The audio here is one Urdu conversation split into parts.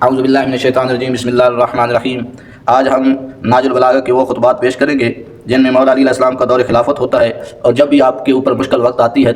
اعوذ باللہ من الشیطان الرجیم، بسم اللہ الرحمن الرحیم۔ آج ہم ناج البلاغہ کے وہ خطبات پیش کریں گے جن میں مولا علی علیہ السلام کا دور خلافت ہوتا ہے، اور جب بھی آپ کے اوپر مشکل وقت آتی ہے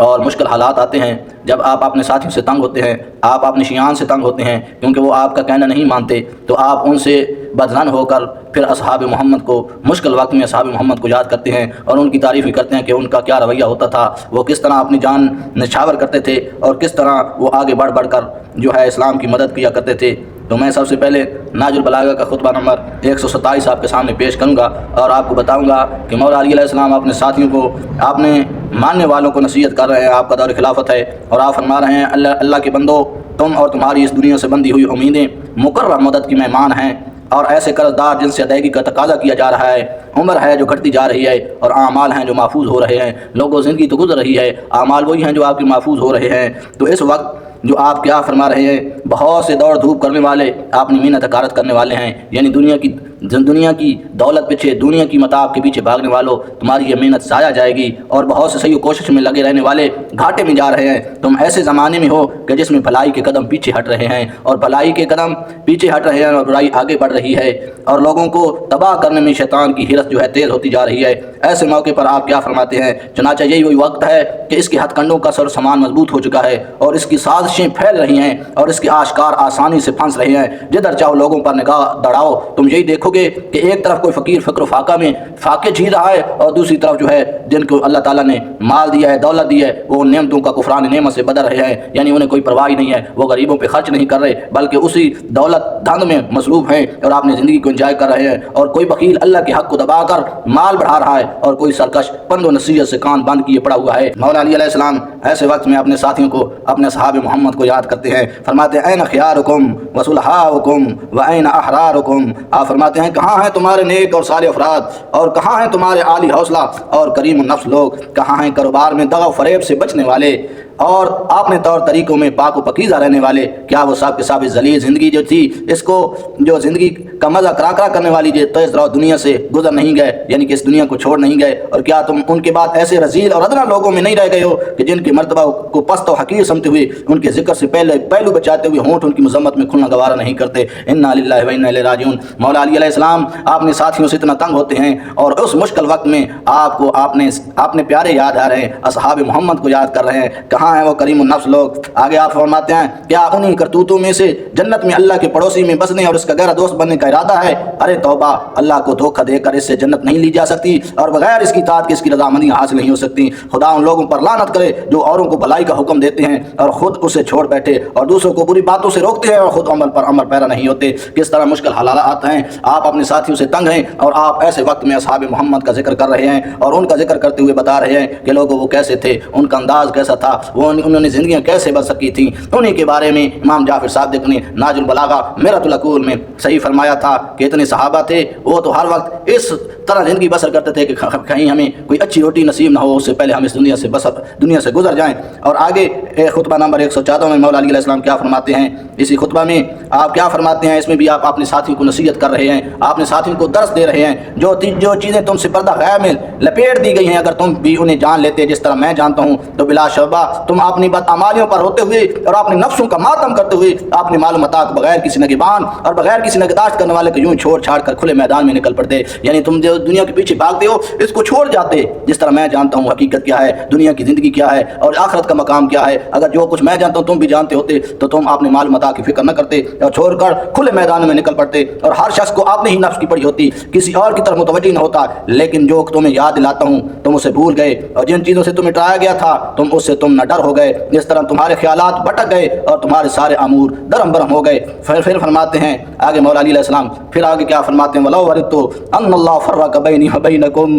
اور مشکل حالات آتے ہیں، جب آپ اپنے ساتھیوں سے تنگ ہوتے ہیں، آپ اپنے شیعان سے تنگ ہوتے ہیں کیونکہ وہ آپ کا کہنا نہیں مانتے، تو آپ ان سے بدظن ہو کر پھر اصحاب محمد کو مشکل وقت میں اصحاب محمد کو یاد کرتے ہیں اور ان کی تعریف بھی کرتے ہیں کہ ان کا کیا رویہ ہوتا تھا، وہ کس طرح اپنی جان نچھاور کرتے تھے اور کس طرح وہ آگے بڑھ بڑھ کر جو ہے اسلام کی مدد کیا کرتے تھے۔ تو میں سب سے پہلے ناج البلاغہ کا خطبہ نمبر 127 آپ کے سامنے پیش کروں گا اور آپ کو بتاؤں گا کہ مولا علی علیہ السلام اپنے ساتھیوں کو، اپنے ماننے والوں کو نصیحت کر رہے ہیں، آپ کا دور خلافت ہے اور آپ فرما رہے ہیں اللہ کے بندو، تم اور تمہاری اس دنیا سے بندھی ہوئی امیدیں مقررہ مدد کی مہمان ہیں، اور ایسے قرض دار جن سے ادائیگی کا تقاضا کیا جا رہا ہے، عمر ہے جو گھٹتی جا رہی ہے اور اعمال ہیں جو محفوظ ہو رہے ہیں، لوگوں زندگی تو گزر رہی ہے، اعمال وہی ہیں جو آپ کے محفوظ ہو رہے ہیں۔ تو اس وقت جو آپ کیا فرما رہے ہیں، بہت سے دوڑ دھوپ کرنے والے اپنی محنت حکارت کرنے والے ہیں، یعنی دنیا کی دولت پیچھے، دنیا کی متاع کے پیچھے بھاگنے والوں، تمہاری یہ محنت ضائع جائے گی، اور بہت سے صحیح کوشش میں لگے رہنے والے گھاٹے میں جا رہے ہیں۔ تم ایسے زمانے میں ہو کہ جس میں بھلائی کے قدم پیچھے ہٹ رہے ہیں اور بھلائی کے قدم پیچھے ہٹ رہے ہیں اور برائی آگے بڑھ رہی ہے، اور لوگوں کو تباہ کرنے میں شیطان کی حرص جو ہے تیز ہوتی جا رہی ہے۔ ایسے موقع پر آپ کیا فرماتے ہیں، چنانچہ یہی وہی وقت ہے کہ اس کے ہتھ کنڈوں کا سر سامان مضبوط ہو چکا ہے اور اس کی سازشیں پھیل رہی ہیں اور اس کے آشکار آسانی سے پھنس رہے ہیں۔ جدھر چاہو لوگوں پر نگاہ دڑاؤ، تم یہی دیکھو گے کہ ایک طرف کوئی فقیر فقر و فاقہ میں فاقے جھی رہا ہے، اور دوسری طرف جو ہے جن کو اللہ تعالیٰ نے مال دیا ہے، دولت دی ہے، وہ ان نعمتوں کا کفران نعمت سے بدل رہے ہیں، یعنی انہیں کوئی پرواہ نہیں ہے، وہ غریبوں پہ خرچ نہیں کر رہے بلکہ اسی دولت دھند میں مصروف ہیں اور اپنی زندگی کو انجوائے کر رہے ہیں، اور کوئی بخیل اللہ کے حق کو دبا کر مال بڑھا رہا ہے اور کوئی سرکش پند و نصیحت سے کان بند کیے پڑا ہوا ہے۔ مولا علی علیہ السلام ایسے وقت میں اپنے ساتھیوں کو، اپنے صحابہ محمد کو یاد کرتے ہیں، فرماتے ہیں این خیارکم وصلحاؤکم وین احرارکم، آپ فرماتے ہیں کہاں ہیں تمہارے نیک اور صالح افراد، اور کہاں ہیں تمہارے عالی حوصلہ اور کریم النفس لوگ، کہاں ہیں کاروبار میں دغا و فریب سے بچنے والے اور اپنے طور طریقوں میں پاک و پکیزہ رہنے والے؟ کیا وہ صاحب کے صاحب ذلیل زندگی جو تھی، اس کو جو زندگی کا مزہ کرا کرا کرنے والی جو تیز رو دنیا سے گزر نہیں گئے، یعنی کہ اس دنیا کو چھوڑ نہیں گئے، اور کیا تم ان کے بعد ایسے رذیل اور ادنا لوگوں میں نہیں رہ گئے ہو کہ جن کے مرتبہ کو پست و حقیر سمجھتے ہوئے ان کے ذکر سے پہلو بچاتے ہوئے ہونٹ ان کی مذمت میں کھلنا گوارا نہیں کرتے؟ انا للہ و انا الیہ راجعون۔ مولا علی علیہ السلام اپنے ساتھیوں سے اتنا تنگ ہوتے ہیں اور اس مشکل وقت میں آپ کو اپنے پیارے یاد آ رہے ہیں، اصحاب محمد کو یاد کر رہے ہیں، کہاں ہیں وہ کریم النفس لوگ؟ آگے آپ فرماتے ہیں کیا انہی کرتوتوں میں سے جنت میں اللہ کے پڑوسی میں بسنے اور اس کا گہرا دوست بننے کا ارادہ ہے؟ ارے توبہ، اللہ کو دھوکہ دے کر اس سے جنت نہیں لی جا سکتی، اور بغیر اس کی اطاعت کے اس کی رضامندی حاصل نہیں ہو سکتی۔ خدا ان لوگوں پر لعنت کرے جو اوروں کو بھلائی کا حکم دیتے ہیں اور خود اسے چھوڑ بیٹھے، اور دوسروں کو بری باتوں سے روکتے ہیں اور خود عمل پیرا نہیں ہوتے۔ کس طرح مشکل حالات ہیں، آپ اپنے ساتھیوں سے تنگ ہیں اور آپ ایسے وقت میں اصحاب محمد کا ذکر کر رہے ہیں اور ان کا ذکر کرتے ہوئے بتا رہے ہیں کہ لوگوں وہ کیسے تھے، ان کا انداز کیسا تھا، وہ انہوں نے زندگیاں کیسے بسر کی تھیں۔ انہی کے بارے میں امام جعفر صادق نے ناج البلاغہ میرۃ العقول میں صحیح فرمایا تھا کہ اتنے صحابہ تھے، وہ تو ہر وقت اس طرح زندگی بسر کرتے تھے کہ کہیں ہمیں کوئی اچھی روٹی نصیب نہ ہو، اس سے پہلے ہم اس دنیا سے گزر جائیں۔ اور آگے خطبہ نمبر 114 میں مولا علی علیہ السلام کیا فرماتے ہیں، اسی خطبہ میں آپ کیا فرماتے ہیں، اس میں بھی آپ اپنے ساتھیوں کو نصیحت کر رہے ہیں، اپنے ساتھیوں کو درس دے رہے ہیں، جو چیزیں تم سے پردہ غیب میں لپیٹ دی گئی ہیں، اگر تم بھی انہیں جان لیتے جس طرح میں جانتا ہوں تو بلا شبہ تم اپنی بدعمالیوں پر ہوتے ہوئے اور اپنے نفسوں کا ماتم کرتے ہوئے اپنی معلومات بغیر کسی نگہبان اور بغیر کسی نگہداشت کرنے والے کو یوں چھوڑ چھاڑ کر کھلے میدان میں نکل پڑتے، یعنی تم جو دنیا کے پیچھے بھاگتے ہو اس کو چھوڑ جاتے جس طرح میں جانتا ہوں حقیقت کیا ہے، دنیا کی زندگی کیا ہے اور آخرت کا مقام کیا ہے۔ اگر جو کچھ میں جانتا ہوں تم بھی جانتے ہوتے تو تم اپنے مال متاع کی فکر نہ کرتے اور چھوڑ کر کھلے میدان میں نکل پڑتے، اور ہر شخص کو اپنے ہی نفس کی پڑی ہوتی، کسی اور کی طرف متوجہ نہ ہوتا۔ لیکن جو تمہیں یاد دلاتا ہوں تم اسے بھول گئے، اور جن چیزوں سے تمہیں ڈرایا گیا تھا تم اس سے تم نہ ڈر ہو گئے، جس طرح تمہارے خیالات بھٹک گئے اور تمہارے سارے امور درم برم ہو گئے۔ پھر فرماتے ہیں آگے مولا علی علیہ السلام، پھر آگے کیا فرماتے ہیں، وَلَوْ وَرِدْتُ أَنَّ اللَّهَ فَرَّقَ بَيْنِي وَبَيْنَكُمْ،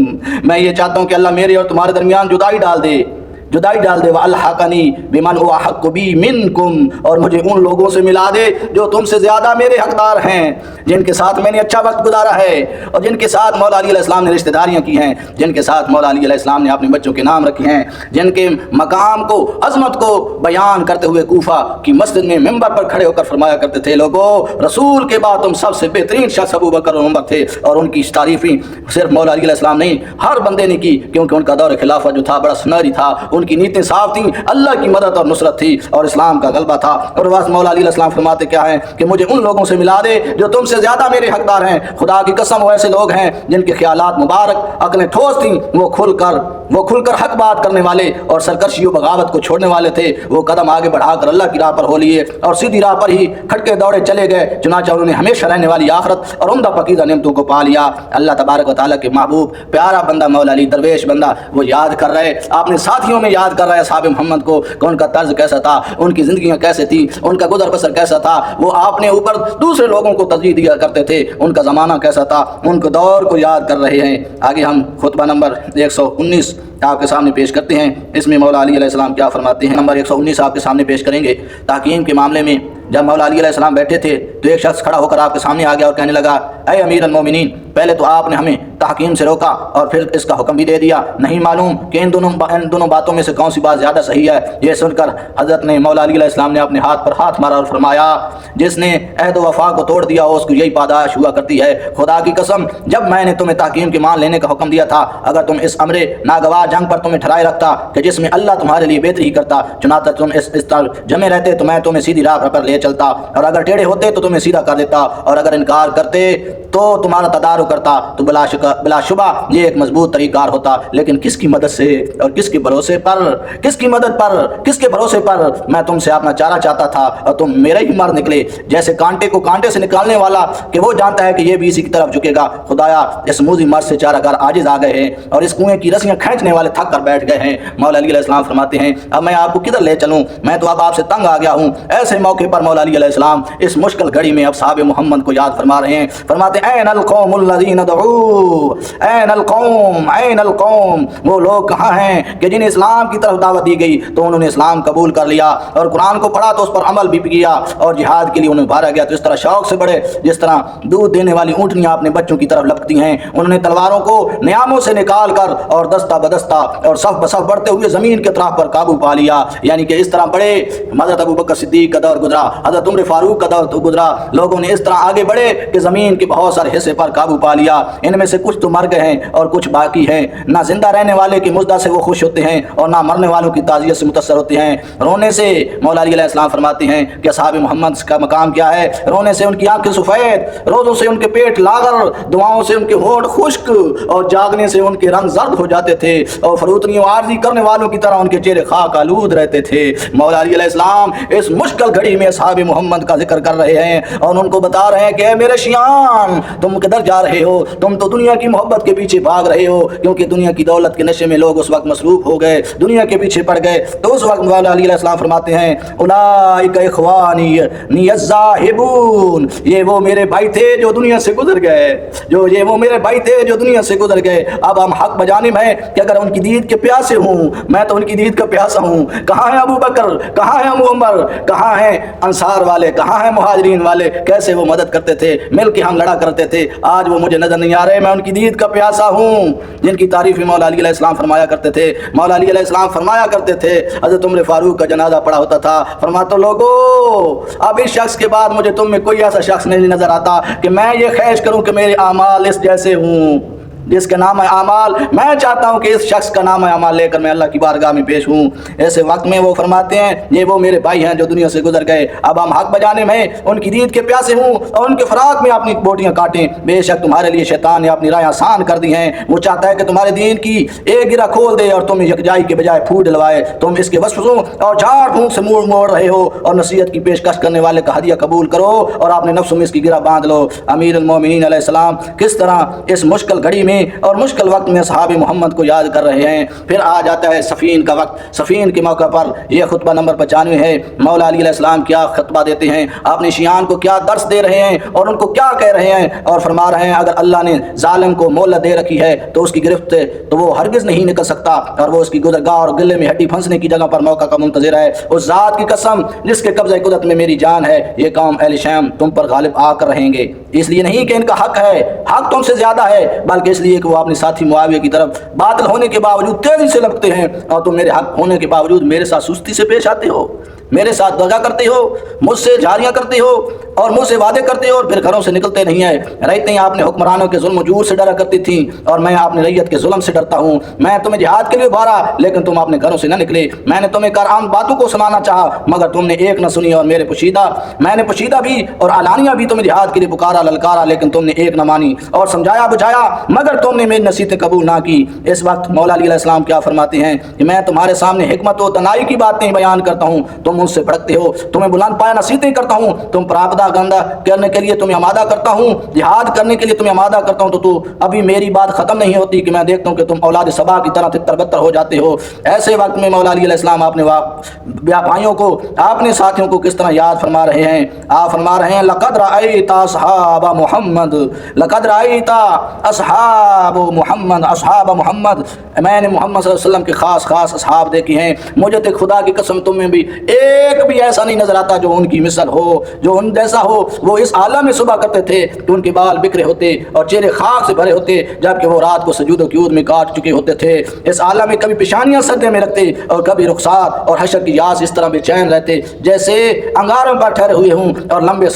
میں یہ چاہتا ہوں کہ اللہ میرے اور تمہارے درمیان جدائی ڈال دے، وَأَلْحَقَنِي بِمَنْ هُوَ أَحَقُّ بِي مِنْكُمْ، اور مجھے ان لوگوں سے ملا دے جو تم سے زیادہ میرے حقدار ہیں، جن کے ساتھ میں نے اچھا وقت گزارا ہے اور جن کے ساتھ مولا علی علیہ السلام نے رشتہ داریاں کی ہیں، جن کے ساتھ مولا علی علیہ السلام نے اپنے بچوں کے نام رکھے ہیں، جن کے مقام کو، عظمت کو بیان کرتے ہوئے کوفہ کی مسجد میں منبر پر کھڑے ہو کر فرمایا کرتے تھے، لوگو رسول کے بعد تم سب سے بہترین شخص ابو بکر اور عمر تھے، اور ان کی تعریفیں صرف مولا علی علیہ السلام نہیں ہر بندے نے کی، کیونکہ ان کا دور خلافت جو تھا بڑا سنہری تھا، ان کی نیتیں صاف تھیں، اللہ کی مدد اور نصرت تھی اور اسلام کا غلبہ تھا۔ اور بس مولا علی علیہ السلام فرماتے کیا ہیں کہ مجھے ان لوگوں سے ملا دے جو تم سے زیادہ میرے حقدار ہیں۔ خدا کی قسم وہ ایسے لوگ ہیں جن کے خیالات مبارک، عقلیں ٹھوس تھیں، وہ کھل کر حق بات کرنے والے اور سرکشی و بغاوت کو چھوڑنے والے تھے۔ وہ قدم آگے بڑھا کر اللہ کی راہ پر ہو لیے اور سیدھی راہ پر ہی کھٹکے دوڑے چلے گئے، چنانچہ انہوں نے ہمیشہ رہنے والی آخرت اور عمدہ پاکیزہ نعمتوں کو پا لیا۔ اللہ تبارک و تعالیٰ کے محبوب پیارا بندہ مولا علی درویش بندہ وہ یاد کر رہے، اپنے ساتھیوں میں یاد کر رہے اصحاب محمد کو کہ ان کا طرز کیسا تھا، ان کی زندگیاں کیسے تھی، ان کا گزر بسر کیسا تھا، وہ اپنے اوپر دوسرے لوگوں کو ترجیح دیا کرتے تھے، ان کا زمانہ کیسا تھا، ان کے دور کو یاد کر رہے ہیں۔ آگے ہم خطبہ نمبر 119 آپ کے سامنے پیش کرتے ہیں۔ اس میں مولا علی علیہ السلام کیا فرماتے ہیں۔ نمبر 119 آپ کے سامنے پیش کریں گے۔ تحکیم کے معاملے میں جب مولا علی علیہ السلام بیٹھے تھے تو ایک شخص کھڑا ہو کر آپ کے سامنے آ گیا اور کہنے لگا، اے امیر المومنین، پہلے تو آپ نے ہمیں تحکیم سے روکا اور پھر اس کا حکم بھی دے دیا، نہیں معلوم کہ ان دونوں باتوں میں سے کون سی بات زیادہ صحیح ہے۔ یہ سن کر حضرت نے مولا علی علیہ السلام نے اپنے ہاتھ پر ہاتھ مارا اور فرمایا، جس نے عہد و وفا کو توڑ دیا اس کو یہی پاداش ہوا کرتی ہے۔ خدا کی قسم جب میں نے تمہیں تحکیم کے مان لینے کا حکم دیا تھا، اگر تم اس امر ناگواہ جنگ پر تمہیں ٹھرائے رکھتا کہ جس میں اللہ تمہارے لیے بہتری کرتا، چنانچہ تم اس طرح جمے رہتے تو میں تمہیں سیدھی راہ پر لے چلتا، اور اگر ٹیڑھے ہوتے تو تمہیں سیدھا کر دیتا، اور اگر انکار کرتے تو تمہارا تدارک کرتا، تو بلا شبہ یہ ایک مضبوط طریقہ کار ہوتا۔ لیکن کس کی مدد سے اور کس کے بھروسے پر، کس کی مدد پر، کس کے بھروسے پر میں تم سے اپنا چارہ چاہتا تھا اور تم میرے ہی مار نکلے، جیسے کانٹے کو کانٹے سے نکالنے والا کہ وہ جانتا ہے کہ یہ بھی اسی کی طرف جھکے گا۔ خدایا اس موذی مرض سے چارہ کار عاجز آ گئے ہیں اور اس کنویں کی رسیاں کھینچنے والے تھک کر بیٹھ گئے ہیں۔ مولا علی علیہ السلام فرماتے ہیں، اب میں آپ کو کدھر لے چلوں، میں تو اب آپ سے تنگ آ گیا ہوں۔ ایسے موقع پر مولا علی علیہ السلام اس مشکل گھڑی میں اصحاب محمد کو یاد فرما رہے ہیں۔ فرماتے ہیں، این القوم الذین دعوا، این القوم، این القوم، وہ لوگ کہاں ہیں کہ جنہیں اسلام کی طرف دعوت دی گئی تو انہوں نے اسلام قبول کر لیا اور قرآن کو پڑھا تو اس پر عمل بھی کیا اور جہاد کے لیے انہیں ابھارا گیا تو اس طرح شوق سے بڑھے جس طرح دودھ دینے والی اونٹنیاں اپنے بچوں کی طرف لپکتی ہیں۔ انہوں نے تلواروں کو نیاموں سے نکال کر اور دستہ بدستہ اور صف بصف بڑھتے ہوئے زمین کے اطراف پر قابو پا لیا، یعنی کہ اس طرح بڑے۔ حضرت ابوبکر صدیق کا دور گزرا، حضرت عمر فاروق کا دور گزرا، لوگوں نے اس طرح آگے بڑھے کہ زمین کے بہت سارے حصے پر قابو پا لیا۔ ان میں سے کچھ تو مر گئے ہیں اور کچھ باقی ہیں۔ نہ زندہ رہنے والے کی مزدہ سے وہ خوش ہوتے ہیں اور نہ مرنے والوں کی تعزیت سے متاثر ہوتے ہیں۔ رونے سے مولا علی علیہ السلام فرماتے ہیں کہ اصحاب محمد کا مقام کیا ہے، رونے سے ان کی آنکھیں سفید، روزوں سے ان کے پیٹ لاغر، دعاؤں سے ان کے ہونٹ خشک اور جاگنے سے ان کے رنگ زرد ہو جاتے تھے اور فروتنی و عارضی کرنے والوں کی طرح ان کے چہرے خاک آلود رہتے تھے۔ مولا علی علیہ السلام اس مشکل گھڑی میں اصحاب محمد کا ذکر کر رہے ہیں اور ان کو بتا رہے ہیں کہ اے میرے شیعان، تم کدھر جا رہے ہو، تم تو دنیا کی محبت کے پیچھے بھاگ رہے ہو، کیونکہ دنیا کی دولت کے نشے میں لوگ اس وقت مصروف ہو گئے، دنیا کے پیچھے پڑ گئے۔ تو اس وقت مولا علی علیہ السلام فرماتے ہیں، اولئک اخوانی الذاہبون، یہ وہ میرے بھائی تھے جو دنیا سے گزر گئے، یہ وہ میرے بھائی تھے جو دنیا سے گزر گئے۔ اب ہم حق بجانب ہیں کہ اگر ان کی دید کے پیاسے ہوں، میں تو ان کی دید کا پیاسا ہوں۔ کہاں ہیں ابو بکر، کہاں ہیں ابو عمر، کہاں ہیں انصار والے، کہاں ہیں مہاجرین والے، کیسے وہ مدد کرتے تھے، مل کے ہم لڑا کرتے تھے، آج وہ مجھے نظر نہیں آ رہے۔ میں ان کی دید کا پیاسا ہوں جن کی تعریف مولا علی علیہ السلام فرمایا کرتے تھے۔ مولا علی علیہ السلام فرمایا کرتے تھے، حضرت عمر فاروق کا جنازہ پڑا ہوتا تھا، فرماتا لوگو اب اس شخص کے بعد مجھے تم میں کوئی ایسا شخص نہیں نظر آتا کہ میں یہ خواہش کروں کہ میرے اعمال اس جیسے ہوں، جس کا نام ہے اعمال، میں چاہتا ہوں کہ اس شخص کا نام ہے اعمال لے کر میں اللہ کی بارگاہ میں پیش ہوں۔ ایسے وقت میں وہ فرماتے ہیں، یہ وہ میرے بھائی ہیں جو دنیا سے گزر گئے، اب ہم حق بجانے میں ان کی دید کے پیاسے ہوں اور ان کے فراق میں اپنی بوٹیاں کاٹیں۔ بے شک تمہارے لیے شیطان نے اپنی راہیں آسان کر دی ہیں، وہ چاہتا ہے کہ تمہارے دین کی ایک گرہ کھول دے اور تم یکجائی کے بجائے پھوٹ ڈلوائے۔ تم اس کے وسوسوں اور جھاڑ پھونک سے منہ موڑ رہے ہو اور نصیحت کی پیشکش کرنے والے کا ہدیہ قبول کرو اور اپنے نفسوں میں اس کی گرہ باندھ لو۔ امیر المومنین علیہ السلام کس طرح اس مشکل گھڑی میں اور مشکل وقت میں اصحاب محمد کو یاد کر رہے ہیں۔ پھر آ جاتا ہے صفین کا وقت۔ صفین کے موقع پر یہ خطبہ نمبر 95 ہے۔ مولا علی علیہ السلام کیا خطبہ دیتے ہیں، اپنے شیعان کو کیا درس دے رہے ہیں اور ان کو کیا کہہ رہے ہیں اور فرما رہے ہیں اگر اللہ نے ظالم کو مہلت دے رکھی ہے تو اس کی گرفت سے تو وہ ہرگز نہیں نکل سکتا اور وہ اس کی گزرگاہ اور گلے میں ہڈی پھنسنے کی جگہ پر موقع کا منتظر ہے۔ اس ذات کی قسم جس کے قبضہ قدرت میں میری جان ہے، یہ قوم اہل شام تم پر غالب آ کر رہیں گے، اس لیے نہیں کہ ان کا حق ہے، حق تم سے زیادہ ہے، بلکہ اس لیے کہ وہ اپنے ساتھی معاویہ کی طرف باطل ہونے کے باوجود تیزی سے لپکتے ہیں اور تم میرے حق ہونے کے باوجود میرے ساتھ سستی سے پیش آتے ہو۔ میرے ساتھ دغا کرتے ہو، مجھ سے جھاریاں کرتے ہو اور مجھ سے وعدے کرتے ہو اور پھر گھروں سے نکلتے نہیں ہیں۔ رہتے ہیں آپ نے حکمرانوں کے ظلم و جور سے ڈرا کرتی تھیں اور میں آپ نے ریت کے ظلم سے ڈرتا ہوں۔ میں تمہیں جہاد کے لیے ابھارا لیکن تم اپنے گھروں سے نہ نکلے۔ میں نے تمہیں کارآمد باتوں کو سنانا چاہا مگر تم نے ایک نہ سنی، اور میں نے پوشیدہ بھی اور علانیہ بھی تمہیں جہاد کے لیے پکارا للکارا لیکن تم نے ایک نہ مانی، اور سمجھایا بجھایا مگر تم نے میری نصیحتیں قبول نہ کی۔ اس وقت مولا علی علیہ السلام کیا فرماتے ہیں کہ میں تمہارے سامنے حکمت و دانائی کی باتیں بیان کرتا ہوں، تم مجھ سے بھڑکتے ہو، تمہیں بلند پایا نصیحتیں کرتا ہوں، تم پراپدہ گندہ کرنے کے لیے تمہیں آمادہ کرتا ہوں، جہاد کرنے کے لیے تمہیں آمادہ کرتا ہوں، تو ابھی میری بات ختم نہیں ہوتی کہ میں دیکھتا ہوں کہ تم اولاد سبا کی طرح تتر بتر ہو جاتے ہو۔ ایسے وقت میں مولا علی علیہ السلام اپنے بھائیوں کو، اپنے ساتھیوں کو کس طرح یاد فرما رہے ہیں؟ آپ فرما رہے ہیں لقد رأیت اصحاب محمد، لقد رأیت اصحاب محمد، اصحاب محمد، میں نے محمد صلی اللہ علیہ وسلم کے خاص اصحاب دیکھے ہیں۔ مجھے تو خدا کی قسم تم میں بھی ایک بھی ایسا نہیں نظر آتا جو ان کی مثل ہو، جو ان جیسا ہو۔ وہ اس عالم میں صبح کرتے تھے تو ان کے بال بکھرے ہوتے اور چہرے خاک سے بھرے ہوتے جبکہ وہ رات کو سجود و قیود میں کاٹ چکے ہوتے تھے۔ اس عالم میں کبھی پیشانیاں سجدے میں رکھتے اور کبھی رخسار اور حشر کی یاس اس طرح بے چین رہتے جیسے انگاروں پر ٹھہرے ہوئے ہوں، اور لمبے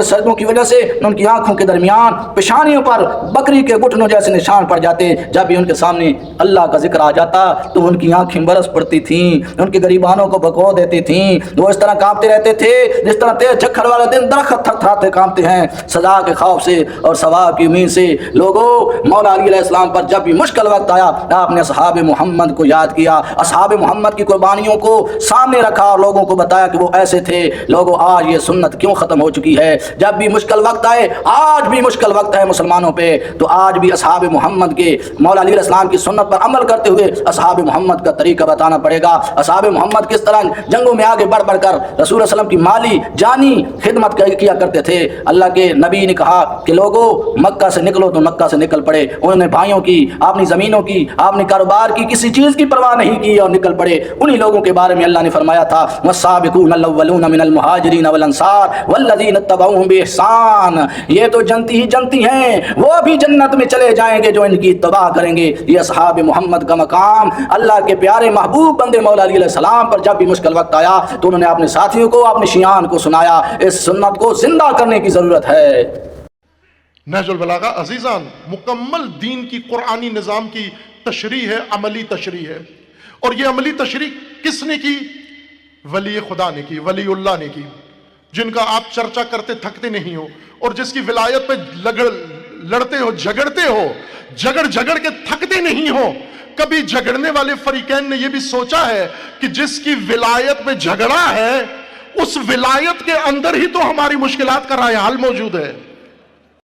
سردوں کی وجہ سے ان کی آنکھوں کے درمیان پیشانیوں پر بکری کے گھٹنوں جیسے نشان پڑ جاتے۔ جب بھی ان کے سامنے اللہ کا ذکر آ جاتا تو ان کی آنکھیں برس پڑتی تھیں، ان کے غریبانوں کو بھگو دیتی تھیں۔ وہ اس طرح کانپتے رہتے تھے جس طرح تیز جھکڑ والے دن درخت تھرتھراتے کانپتے ہیں، سزا کے خوف سے اور ثواب کی امید سے۔ لوگوں، مولا علی علیہ السلام پر جب بھی مشکل وقت آیا آپ نے اصحاب محمد کو یاد کیا، اصحاب محمد کی قربانیوں کو سامنے رکھا اور لوگوں کو بتایا کہ وہ ایسے تھے۔ لوگوں، آج یہ سنت کیوں ختم ہو چکی ہے؟ جب بھی مشکل وقت آئے، آج بھی مشکل وقت ہے مسلمانوں پہ، تو آج بھی اصحاب محمد کے، مولا علی علیہ السلام کی سنت پر عمل کرتے ہوئے اصحاب محمد کا طریقہ بتانا پڑے گا۔ اصحاب محمد کس طرح جنگوں میں آگے بڑھ کر رسول صلی اللہ علیہ وسلم کی مالی جانی خدمت کیا کرتے تھے۔ اللہ کے نبی نے کہا کہ لوگوں مکہ سے نکلو تو مکہ سے نکل پڑے۔ انہوں نے بھائیوں کی، اپنی زمینوں کی، اپنے کاروبار کی، کسی چیز کی پرواہ نہیں کی اور نکل پڑے۔ انہی لوگوں کے بارے میں اللہ نے فرمایا تھا والسابقون الاولون من المہاجرین والانصار والذین اتبعوهم باحسان، یہ تو جنتی ہی جنتی ہیں، وہ بھی جنت میں چلے جائیں گے جو ان کی اتباع کریں گے۔ یہ اصحاب محمد کا مقام اللہ کے پیارے محبوب بندے مولا علی علیہ السلام پر جب بھی مشکل وقت آیا تو انہوں نے اپنے ساتھیوں کو، اپنے شیعان کو سنایا۔ اس سنت کو زندہ کرنے کی ضرورت ہے۔ نہج البلاغہ عزیزان مکمل دین کی قرآنی نظام کی تشریح ہے، عملی تشریح ہے، اور یہ عملی تشریح کس نے کی؟ ولی خدا نے کی، ولی اللہ نے کی، جن کا آپ چرچا کرتے تھکتے نہیں ہو اور جس کی ولایت پہ لڑتے ہو، جھگڑتے ہو، جھگڑ کے تھکتے نہیں ہو۔ کبھی جھگڑنے والے فریقین نے یہ بھی سوچا ہے کہ جس کی ولایت پہ جھگڑا ہے اس ولایت کے اندر ہی تو ہماری مشکلات کا رائے حل موجود ہے۔